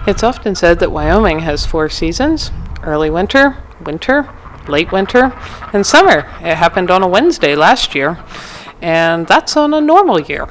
It's often said that Wyoming has 4 seasons: early winter, winter, late winter, and summer. It happened on a Wednesday last year, and that's on a normal year.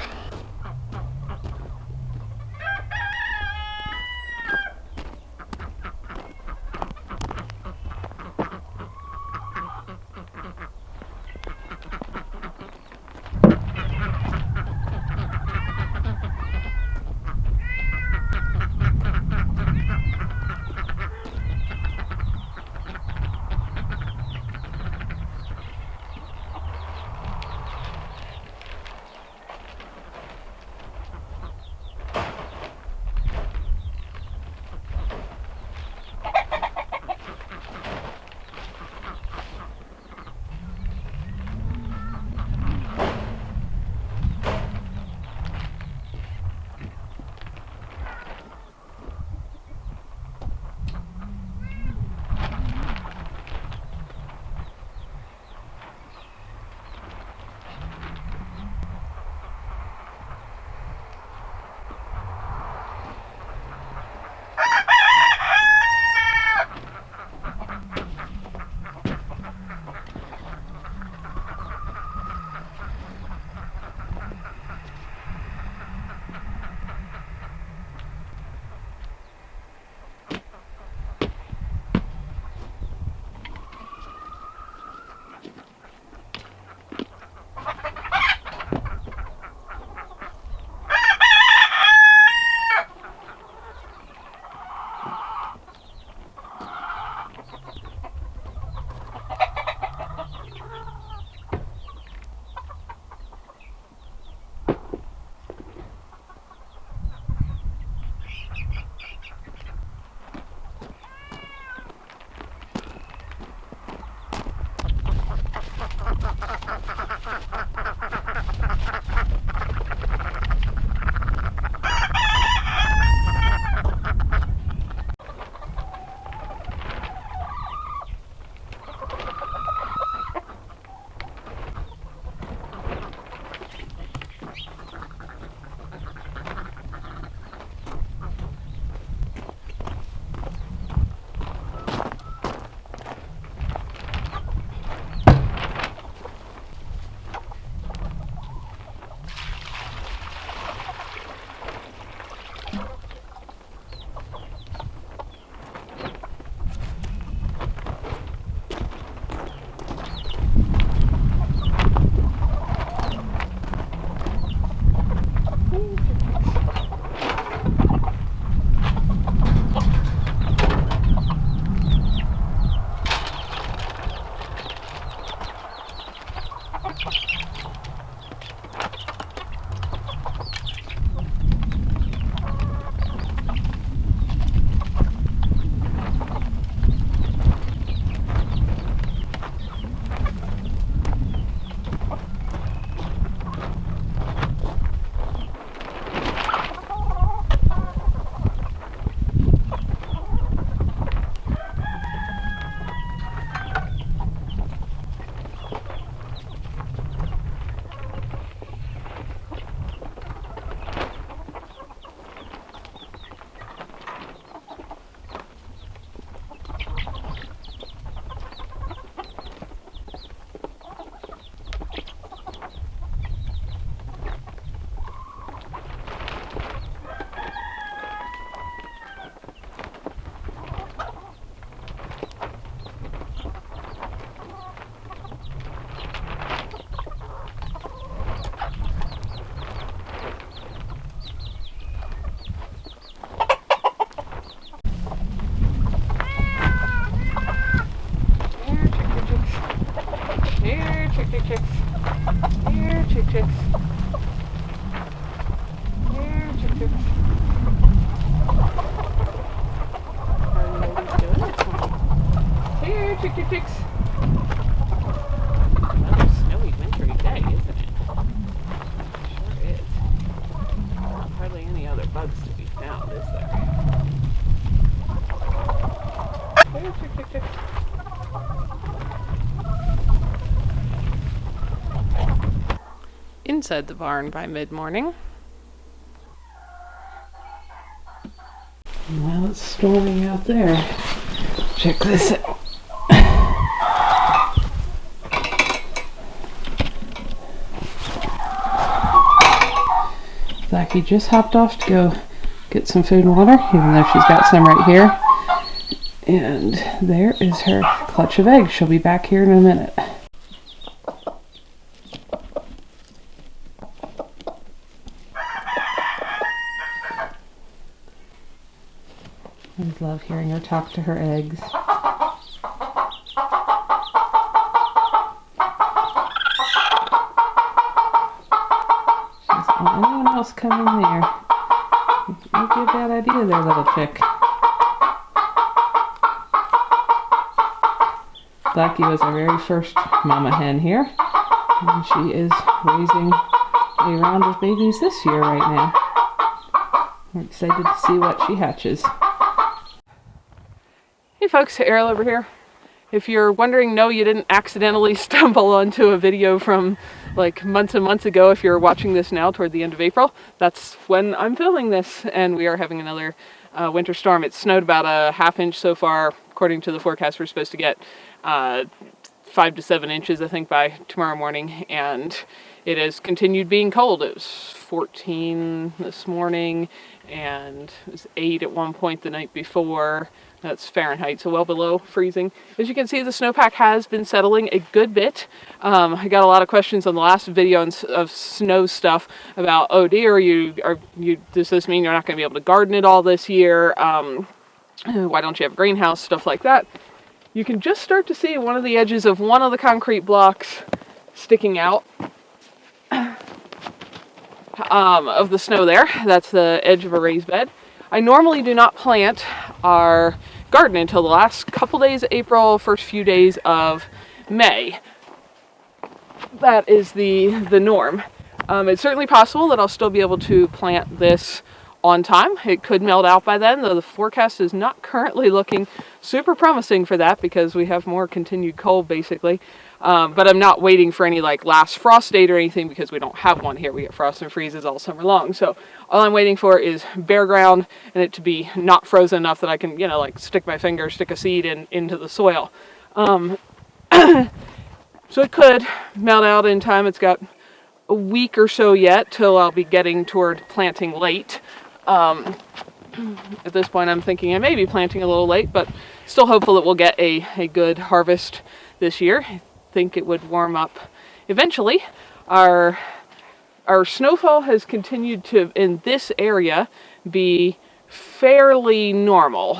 Inside the barn by mid-morning, Well, it's storming out there. Check this out. Blackie just hopped off to go get some food and water, even though she's got some right here. And there is her clutch of eggs. She'll be back here in a minute. I love hearing her talk to her eggs. She doesn't want anyone else coming there. It might be a bad idea there, little chick. Blackie was our very first mama hen here, and she is raising a round of babies this year right now. We're excited to see what she hatches. Hey folks, Ariel over here. If you're wondering, no, you didn't accidentally stumble onto a video from like months and months ago. If you're watching this now toward the end of April, that's when I'm filming this, and we are having another winter storm. It snowed about a ½ inch so far. According to the forecast, we're supposed to get 5 to 7 inches, I think, by tomorrow morning, and it has continued being cold. It was 14 this morning, and it was 8 at one point the night before. That's Fahrenheit, so well below freezing. As you can see, the snowpack has been settling a good bit. I got a lot of questions on the last video of snow stuff about, oh dear, does this mean you're not going to be able to garden it all this year? Why don't you have a greenhouse? Stuff like that. You can just start to see one of the edges of one of the concrete blocks sticking out of the snow there. That's the edge of a raised bed. I normally do not plant our garden until the last couple days of April, first few days of May. That is the norm. It's certainly possible that I'll still be able to plant this on time. It could melt out by then, though the forecast is not currently looking super promising for that because we have more continued cold basically. But I'm not waiting for any like last frost date or anything because we don't have one here. We get frost and freezes all summer long. So all I'm waiting for is bare ground and it to be not frozen enough that I can, like stick my finger, stick a seed into the soil. So it could melt out in time. It's got a week or so yet till I'll be getting toward planting late. At this point I'm thinking I may be planting a little late, but still hopeful that we'll get a good harvest this year. I think it would warm up eventually. Our snowfall has continued to, in this area, be fairly normal.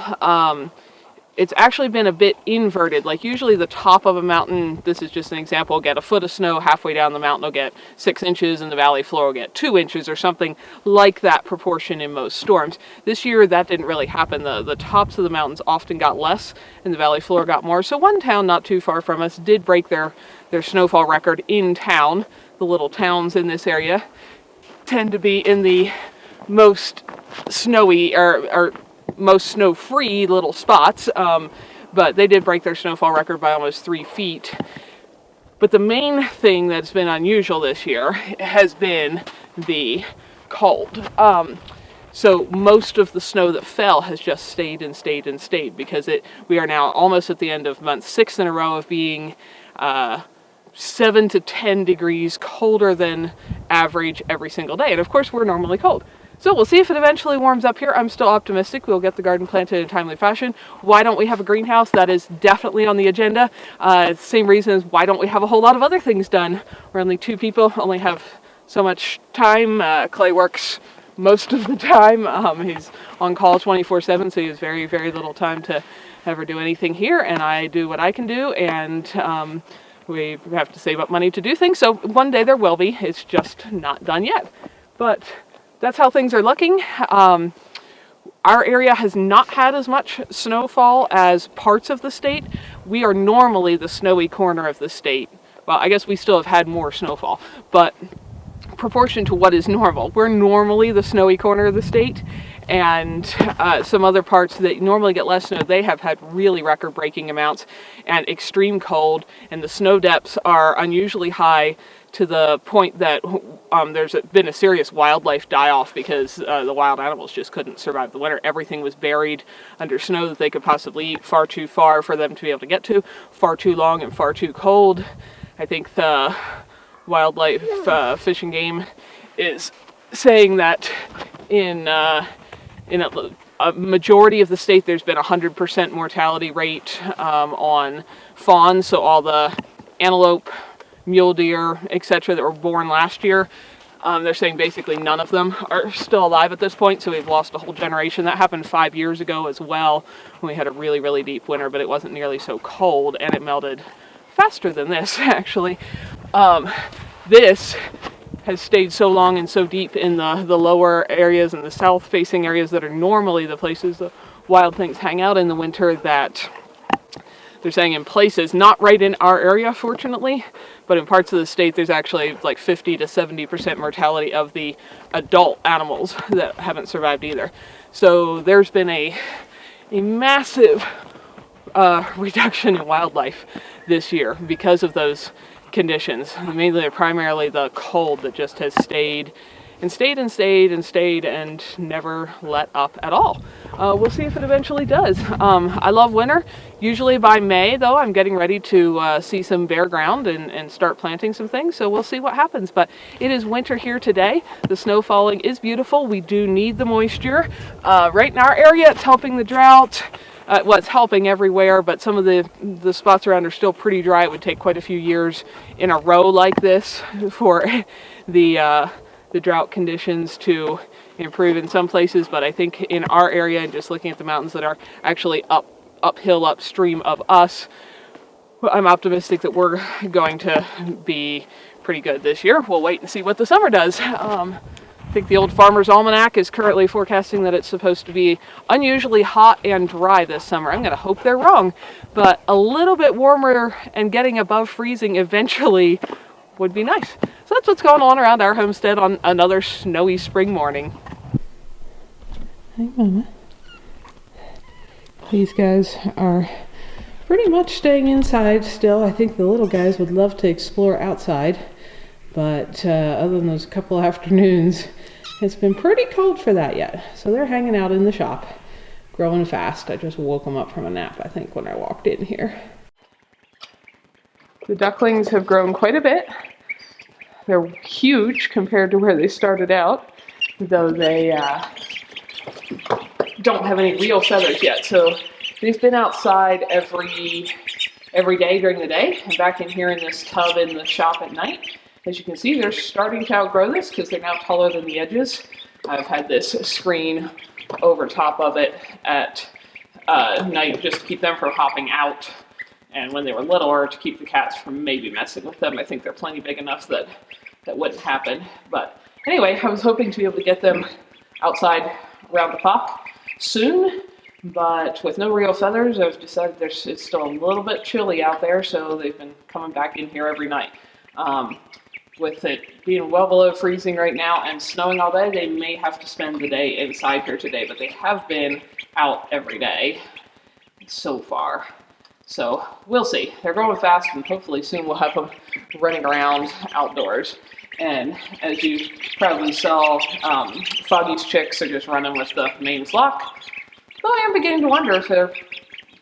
It's actually been a bit inverted. Like usually the top of a mountain, this is just an example, will get a foot of snow. Halfway down the mountain will get 6 inches and the valley floor will get 2 inches or something like that proportion in most storms. This year that didn't really happen. The tops of the mountains often got less and the valley floor got more. So one town not too far from us did break their snowfall record in town. The little towns in this area tend to be in the most snowy or most snow-free little spots, but they did break their snowfall record by almost 3 feet. But the main thing that's been unusual this year has been the cold. So most of the snow that fell has just stayed and stayed and stayed because we are now almost at the end of month 6 in a row of being 7 to 10 degrees colder than average every single day. And of course we're normally cold. So we'll see if it eventually warms up here. I'm still optimistic we'll get the garden planted in a timely fashion. Why don't we have a greenhouse? That is definitely on the agenda. Same reason as why don't we have a whole lot of other things done? We're only 2 people, only have so much time. Clay works most of the time. He's on call 24/7, so he has very, very little time to ever do anything here, and I do what I can do, and we have to save up money to do things, so one day there will be. It's just not done yet. But that's how things are looking. Our area has not had as much snowfall as parts of the state. We are normally the snowy corner of the state. Well, I guess we still have had more snowfall, but proportion to what is normal. We're normally the snowy corner of the state, and some other parts that normally get less snow, they have had really record-breaking amounts and extreme cold, and the snow depths are unusually high to the point that there's been a serious wildlife die-off because the wild animals just couldn't survive the winter. Everything was buried under snow that they could possibly eat, far too far for them to be able to get to, far too long and far too cold. I think the wildlife Fish and Game is saying that in a majority of the state there's been 100% mortality rate on fawns, so all the antelope, mule deer, etc. that were born last year. They're saying basically none of them are still alive at this point, so we've lost a whole generation. That happened 5 years ago as well, when we had a really, really deep winter, but it wasn't nearly so cold, and it melted faster than this, actually. This has stayed so long and so deep in the lower areas and the south-facing areas that are normally the places the wild things hang out in the winter, that they're saying in places, not right in our area, fortunately, but in parts of the state, there's actually like 50 to 70% mortality of the adult animals that haven't survived either. So there's been a massive reduction in wildlife this year because of those conditions. Mainly, primarily the cold that just has stayed and stayed and stayed and stayed and never let up at all. We'll see if it eventually does. I love winter. Usually by May, though, I'm getting ready to see some bare ground and start planting some things, so we'll see what happens. But it is winter here today. The snow falling is beautiful. We do need the moisture. Right in our area, it's helping the drought. Well, it's helping everywhere, but some of the spots around are still pretty dry. It would take quite a few years in a row like this for the drought conditions to improve in some places, but I think in our area, and just looking at the mountains that are actually uphill, upstream of us, I'm optimistic that we're going to be pretty good this year. We'll wait and see what the summer does. I think the Old Farmer's Almanac is currently forecasting that it's supposed to be unusually hot and dry this summer. I'm going to hope they're wrong, but a little bit warmer and getting above freezing eventually would be nice. So that's what's going on around our homestead on another snowy spring morning. Hey, Mama. These guys are pretty much staying inside still. I think the little guys would love to explore outside, but other than those couple afternoons, it's been pretty cold for that yet. So they're hanging out in the shop, growing fast. I just woke them up from a nap, I think, when I walked in here. The ducklings have grown quite a bit. They're huge compared to where they started out, though they don't have any real feathers yet. So they've been outside every day during the day, and back in here in this tub in the shop at night. As you can see, they're starting to outgrow this because they're now taller than the edges. I've had this screen over top of it at night just to keep them from hopping out. And when they were littler, to keep the cats from maybe messing with them. I think they're plenty big enough that wouldn't happen. But anyway, I was hoping to be able to get them outside around the clock soon, but with no real feathers, I've decided it's still a little bit chilly out there, so they've been coming back in here every night. With it being well below freezing right now and snowing all day, they may have to spend the day inside here today, but they have been out every day so far. So we'll see. They're growing fast, and hopefully soon we'll have them running around outdoors. And as you probably saw, Foggy's chicks are just running with the main flock. Though I am beginning to wonder if they're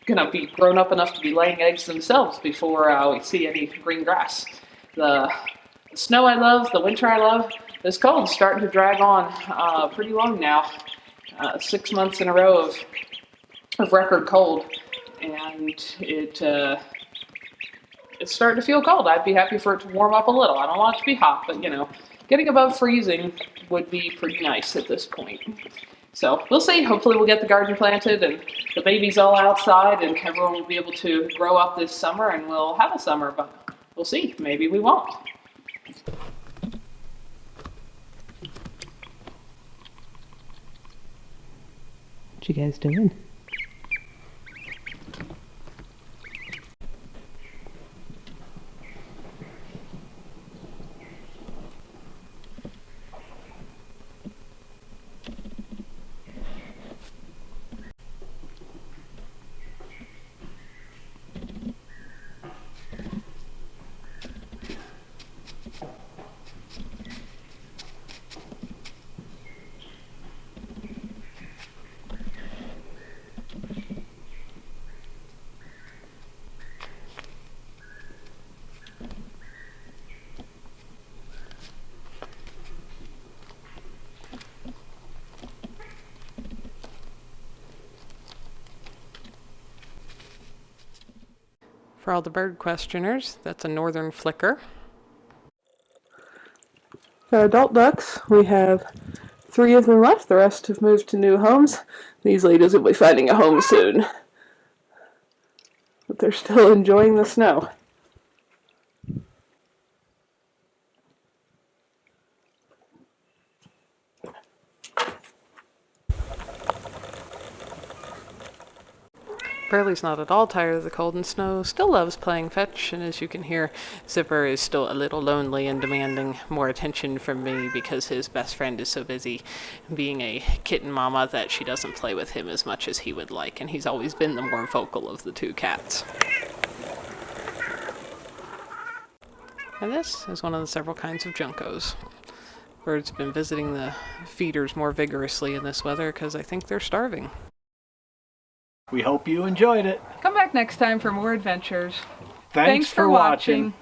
going to be grown up enough to be laying eggs themselves before we see any green grass. The snow I love, the winter I love, this cold's starting to drag on pretty long now. 6 months in a row of record cold. And it's starting to feel cold. I'd be happy for it to warm up a little. I don't want it to be hot, but getting above freezing would be pretty nice at this point. So we'll see. Hopefully we'll get the garden planted and the babies all outside and everyone will be able to grow up this summer and we'll have a summer, but we'll see. Maybe we won't. What you guys doing? For all the bird questioners, that's a northern flicker. For adult ducks, we have 3 of them left. The rest have moved to new homes. These ladies will be finding a home soon. But they're still enjoying the snow. Burley's not at all tired of the cold and snow, still loves playing fetch, and as you can hear, Zipper is still a little lonely and demanding more attention from me because his best friend is so busy being a kitten mama that she doesn't play with him as much as he would like, and he's always been the more vocal of the 2 cats. And this is one of the several kinds of juncos. Birds have been visiting the feeders more vigorously in this weather because I think they're starving. We hope you enjoyed it. Come back next time for more adventures. Thanks for watching.